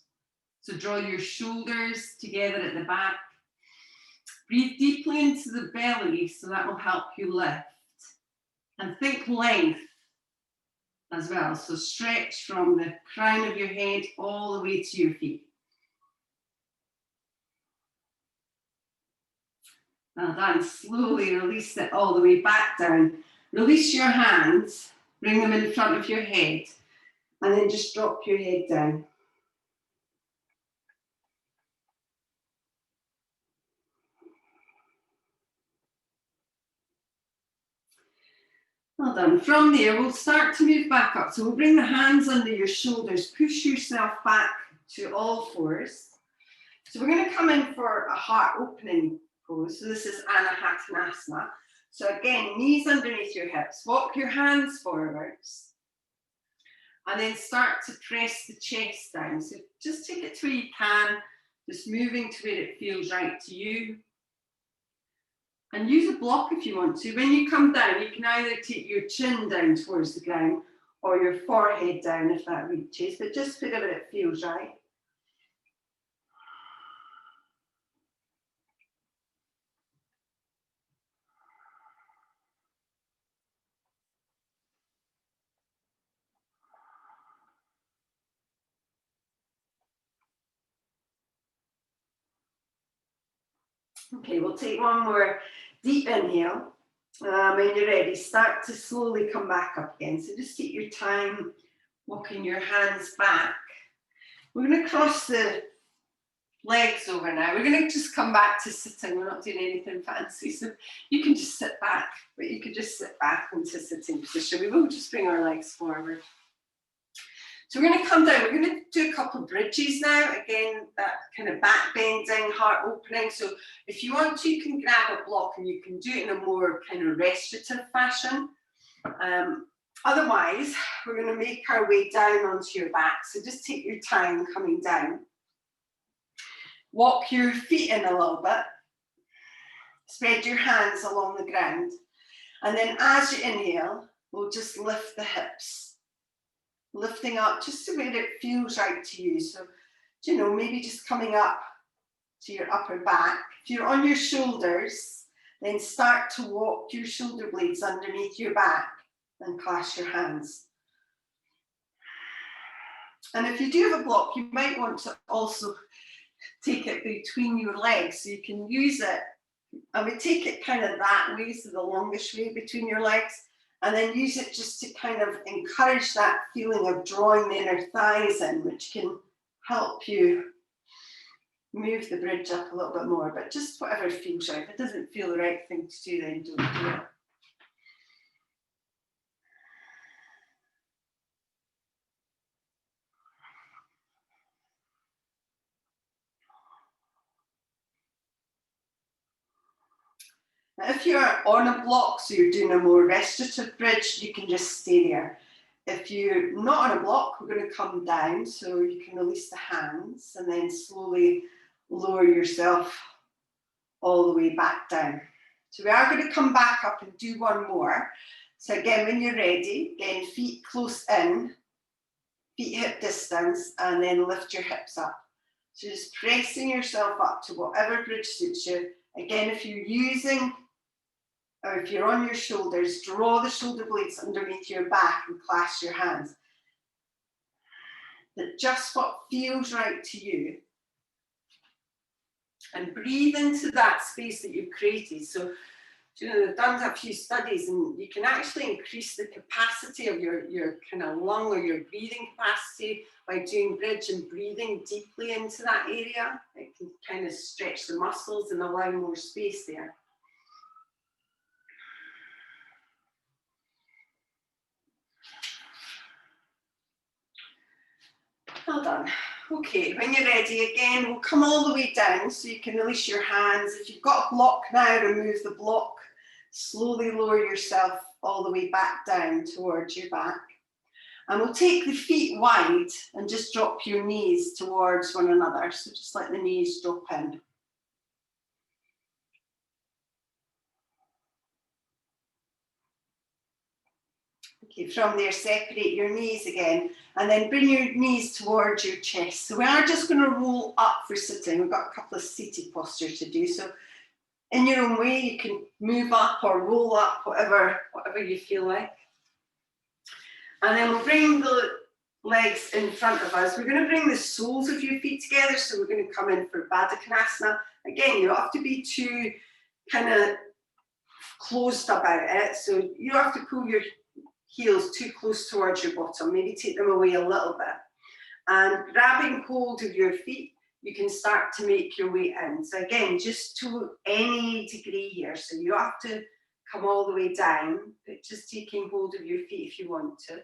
So draw your shoulders together at the back. Breathe deeply into the belly, so that will help you lift. And think length as well. So stretch from the crown of your head all the way to your feet. Well done. Slowly release it all the way back down. Release your hands, bring them in front of your head, and then just drop your head down. Well done. From there, we'll start to move back up. So we'll bring the hands under your shoulders, push yourself back to all fours. So we're going to come in for a heart opening pose. So this is Anahatanasana. So again, knees underneath your hips, walk your hands forwards, and then start to press the chest down. So just take it to where you can, just moving to where it feels right to you. And use a block if you want to. When you come down, you can either take your chin down towards the ground or your forehead down if that reaches, but just wherever it feels right. Okay, we'll take one more deep inhale. When you're ready, start to slowly come back up again. So just take your time walking your hands back. We're going to cross the legs over now. We're going to just come back to sitting. We're not doing anything fancy. So you can just sit back, but you can just sit back into sitting position. We will just bring our legs forward. So we're going to come down. We're going to do a couple of bridges now. Again, that kind of back bending, heart opening. So if you want to, you can grab a block and you can do it in a more kind of restorative fashion. Otherwise, we're going to make our way down onto your back. So just take your time coming down. Walk your feet in a little bit. Spread your hands along the ground. And then as you inhale, we'll just lift the hips. Lifting up just to where it feels right to you. So, you know, maybe just coming up to your upper back. If you're on your shoulders, then start to walk your shoulder blades underneath your back and clasp your hands. And if you do have a block, you might want to also take it between your legs. So you can use it, I would take it kind of that way, so the longish way between your legs. And then use it just to kind of encourage that feeling of drawing the inner thighs in, which can help you move the bridge up a little bit more. But just whatever feels right. If it doesn't feel the right thing to do, then don't do it. Now, if you're on a block, so you're doing a more restorative bridge, you can just stay there. If you're not on a block, we're going to come down, so you can release the hands and then slowly lower yourself all the way back down. So we are going to come back up and do one more. So again, when you're ready, again, feet close in, feet hip distance, and then lift your hips up. So just pressing yourself up to whatever bridge suits you. Again, if you're using, or if you're on your shoulders, draw the shoulder blades underneath your back and clasp your hands. But just what feels right to you. And breathe into that space that you've created. So you know, they've done a few studies, and you can actually increase the capacity of your kind of lung or your breathing capacity by doing bridge and breathing deeply into that area. It can kind of stretch the muscles and allow more space there. Well done. Okay, when you're ready, again, we'll come all the way down so you can release your hands. If you've got a block now, remove the block. Slowly lower yourself all the way back down towards your back. And we'll take the feet wide and just drop your knees towards one another. So just let the knees drop in. Okay, from there, separate your knees again, and then bring your knees towards your chest. So we are just going to roll up for sitting. We've got a couple of seated postures to do. So in your own way, you can move up or roll up, whatever you feel like. And then we'll bring the legs in front of us. We're going to bring the soles of your feet together. So we're going to come in for Baddha Konasana. Again, you don't have to be too kind of closed about it. So you don't have to pull your heels too close towards your bottom. Maybe take them away a little bit. And grabbing hold of your feet, you can start to make your way in. So again, just to any degree here. So you don't have to come all the way down, but just taking hold of your feet if you want to.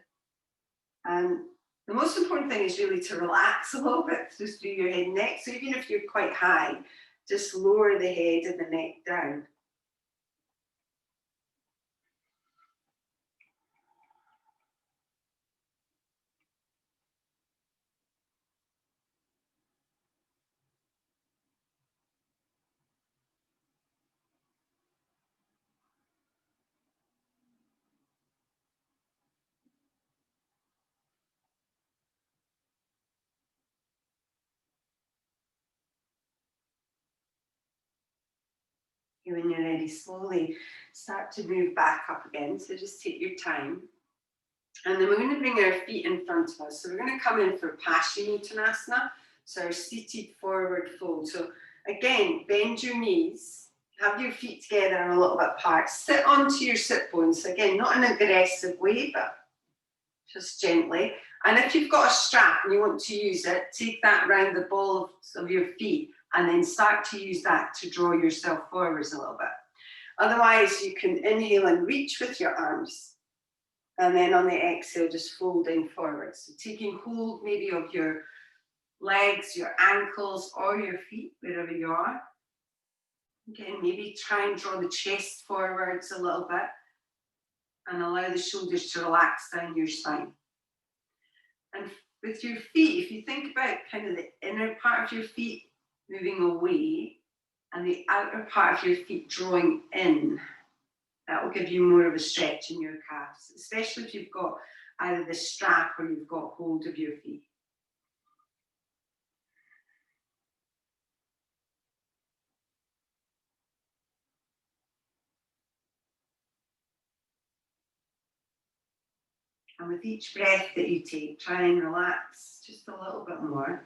And the most important thing is really to relax a little bit just through your head and neck. So even if you're quite high, just lower the head and the neck down. When you're ready, slowly start to move back up again. So just take your time. And then we're going to bring our feet in front of us. So we're going to come in for Paschimottanasana. So our seated forward fold. So again, bend your knees, have your feet together and a little bit apart. Sit onto your sit bones. So again, not in an aggressive way, but just gently. And if you've got a strap and you want to use it, take that around the balls of your feet and then start to use that to draw yourself forwards a little bit. Otherwise, you can inhale and reach with your arms. And then on the exhale, just folding forward. So taking hold maybe of your legs, your ankles, or your feet, wherever you are. Again, maybe try and draw the chest forwards a little bit. And allow the shoulders to relax down your spine. And with your feet, if you think about kind of the inner part of your feet moving away and the outer part of your feet drawing in, that will give you more of a stretch in your calves, especially if you've got either the strap or you've got hold of your feet. And with each breath that you take, try and relax just a little bit more.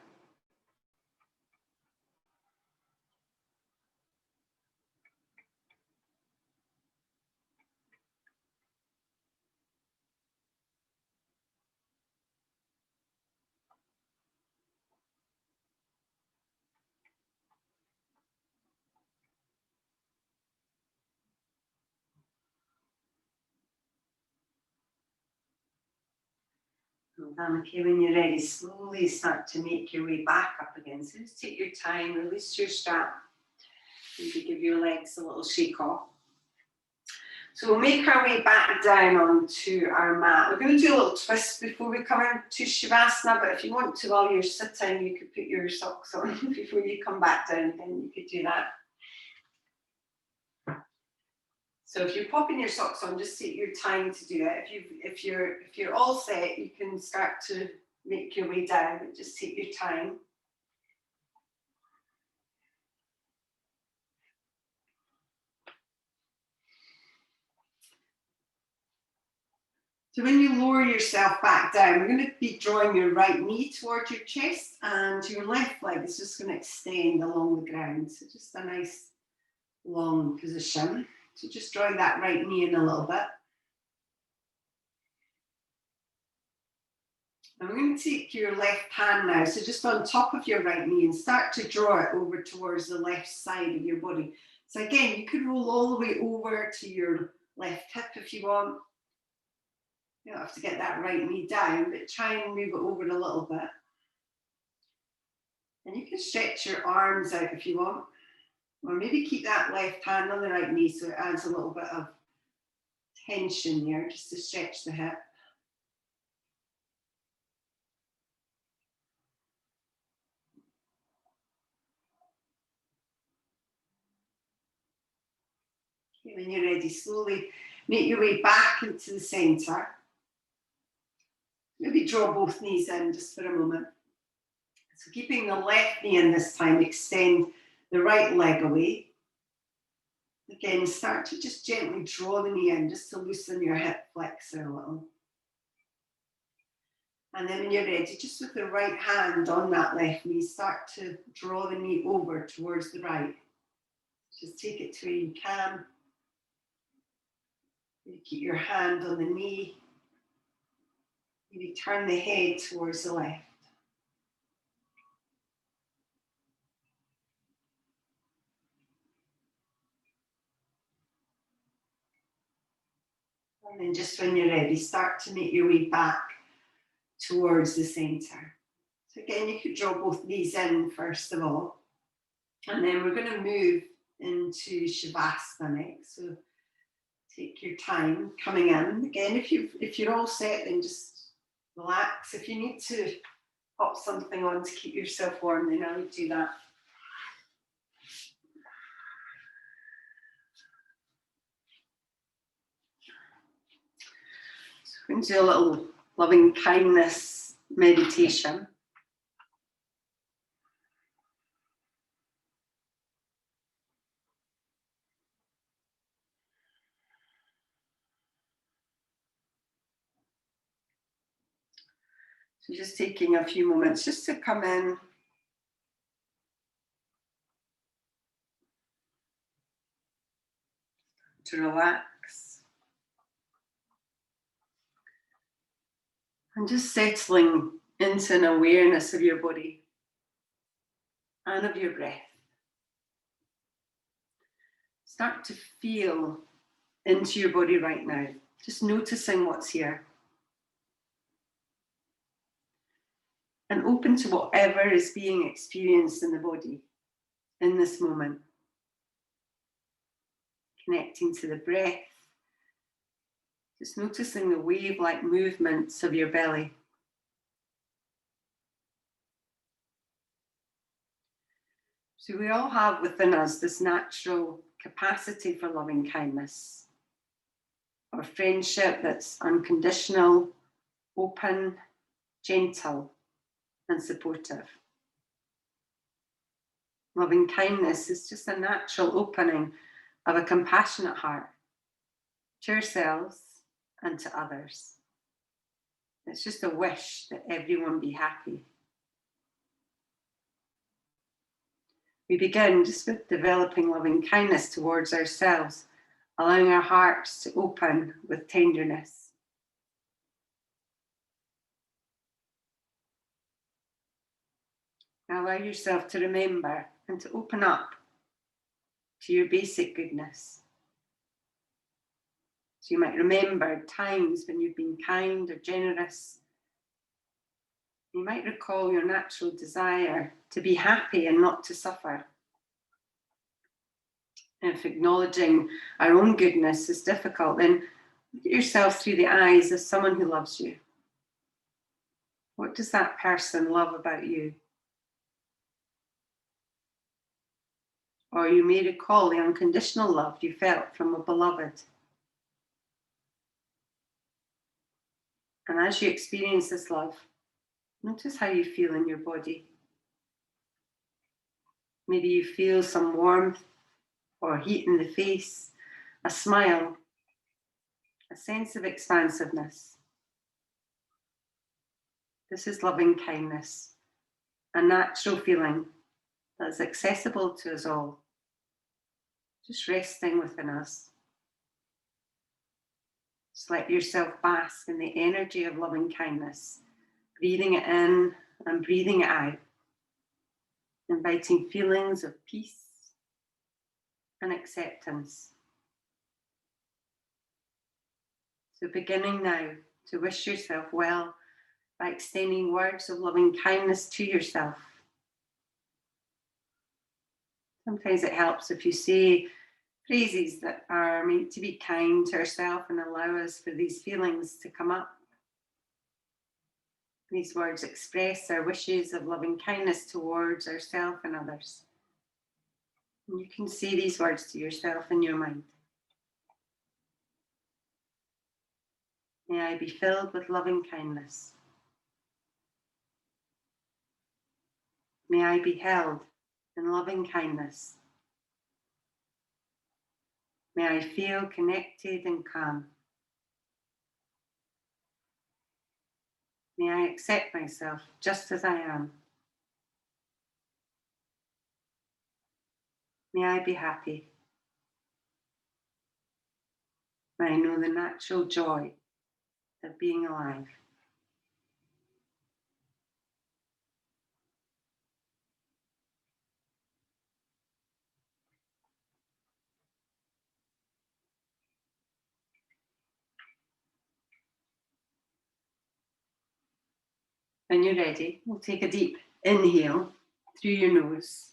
Okay, when you're ready, slowly start to make your way back up again. So just take your time, release your strap. Maybe give your legs a little shake off. So we'll make our way back down onto our mat. We're going to do a little twist before we come into Shavasana, but if you want to, while you're sitting, you could put your socks on before you come back down, then you could do that. So if you're popping your socks on, just take your time to do it. If you're all set, you can start to make your way down, but just take your time. So when you lower yourself back down, we're going to be drawing your right knee towards your chest and your left leg is just going to extend along the ground. So just a nice long position. So just drawing that right knee in a little bit. And we're going to take your left hand now, so just on top of your right knee, and start to draw it over towards the left side of your body. So again, you could roll all the way over to your left hip if you want. You don't have to get that right knee down, but try and move it over a little bit. And you can stretch your arms out if you want, or maybe keep that left hand on the right knee so it adds a little bit of tension there, just to stretch the hip. Okay, when you're ready, slowly make your way back into the centre. Maybe draw both knees in just for a moment. So keeping the left knee in this time, extend the right leg away. Again, start to just gently draw the knee in, just to loosen your hip flexor a little. And then when you're ready, just with the right hand on that left knee, start to draw the knee over towards the right. Just take it to where you can. You keep your hand on the knee. Maybe turn the head towards the left. And then just when you're ready, start to make your way back towards the centre. So again, you could draw both knees in first of all. And then we're going to move into Shavasana next. So take your time coming in. Again, if you're all set, then just relax. If you need to pop something on to keep yourself warm, then I would do that. So we're going to do a little loving kindness meditation. So just taking a few moments just to come in. To relax. And just settling into an awareness of your body and of your breath. Start to feel into your body right now, just noticing what's here. And open to whatever is being experienced in the body in this moment. Connecting to the breath. Just noticing the wave-like movements of your belly. So we all have within us this natural capacity for loving kindness, or friendship that's unconditional, open, gentle, and supportive. Loving kindness is just a natural opening of a compassionate heart to ourselves and to others. It's just a wish that everyone be happy. We begin just with developing loving kindness towards ourselves, allowing our hearts to open with tenderness. Now allow yourself to remember and to open up to your basic goodness. So you might remember times when you've been kind or generous. You might recall your natural desire to be happy and not to suffer. And if acknowledging our own goodness is difficult, then look at yourself through the eyes of someone who loves you. What does that person love about you? Or you may recall the unconditional love you felt from a beloved. And as you experience this love, notice how you feel in your body. Maybe you feel some warmth or heat in the face, a smile, a sense of expansiveness. This is loving kindness, a natural feeling that is accessible to us all, just resting within us. Just let yourself bask in the energy of loving kindness, breathing it in and breathing it out, inviting feelings of peace and acceptance. So beginning now to wish yourself well by extending words of loving kindness to yourself. Sometimes it helps if you say phrases that are meant to be kind to ourselves and allow us for these feelings to come up. These words express our wishes of loving kindness towards ourselves and others. And you can say these words to yourself in your mind. May I be filled with loving kindness. May I be held in loving kindness. May I feel connected and calm. May I accept myself just as I am. May I be happy. May I know the natural joy of being alive. When you're ready, we'll take a deep inhale through your nose.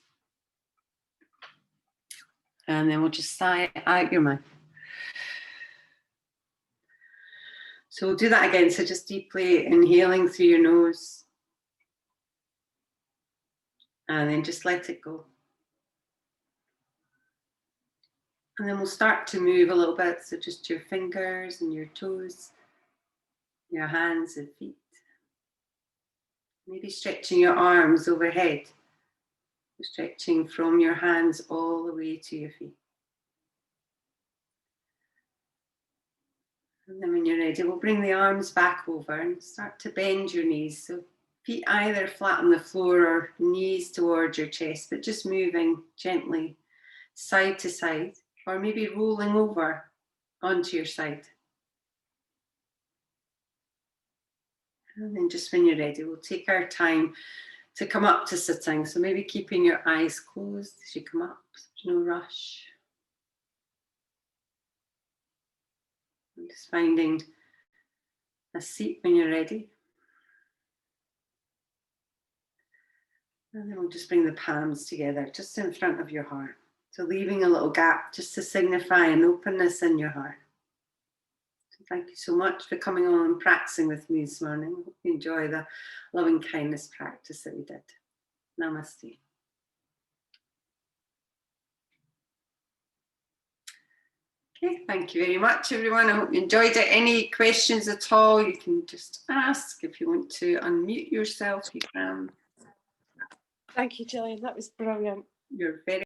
And then we'll just sigh out your mouth. So we'll do that again. So just deeply inhaling through your nose. And then just let it go. And then we'll start to move a little bit. So just your fingers and your toes, your hands and feet. Maybe stretching your arms overhead. Stretching from your hands all the way to your feet. And then when you're ready, we'll bring the arms back over and start to bend your knees. So feet either flat on the floor or knees towards your chest, but just moving gently side to side, or maybe rolling over onto your side. And then just when you're ready, we'll take our time to come up to sitting. So maybe keeping your eyes closed as you come up, there's no rush. And just finding a seat when you're ready. And then we'll just bring the palms together just in front of your heart. So leaving a little gap just to signify an openness in your heart. So thank you so much for coming on and practicing with me this morning. Hope you enjoy the loving kindness practice that we did. Namaste. Okay, thank you very much, everyone. I hope you enjoyed it. Any questions at all, you can just ask. If you want to unmute yourself, you can. Thank you, Gillian. That was brilliant. You're very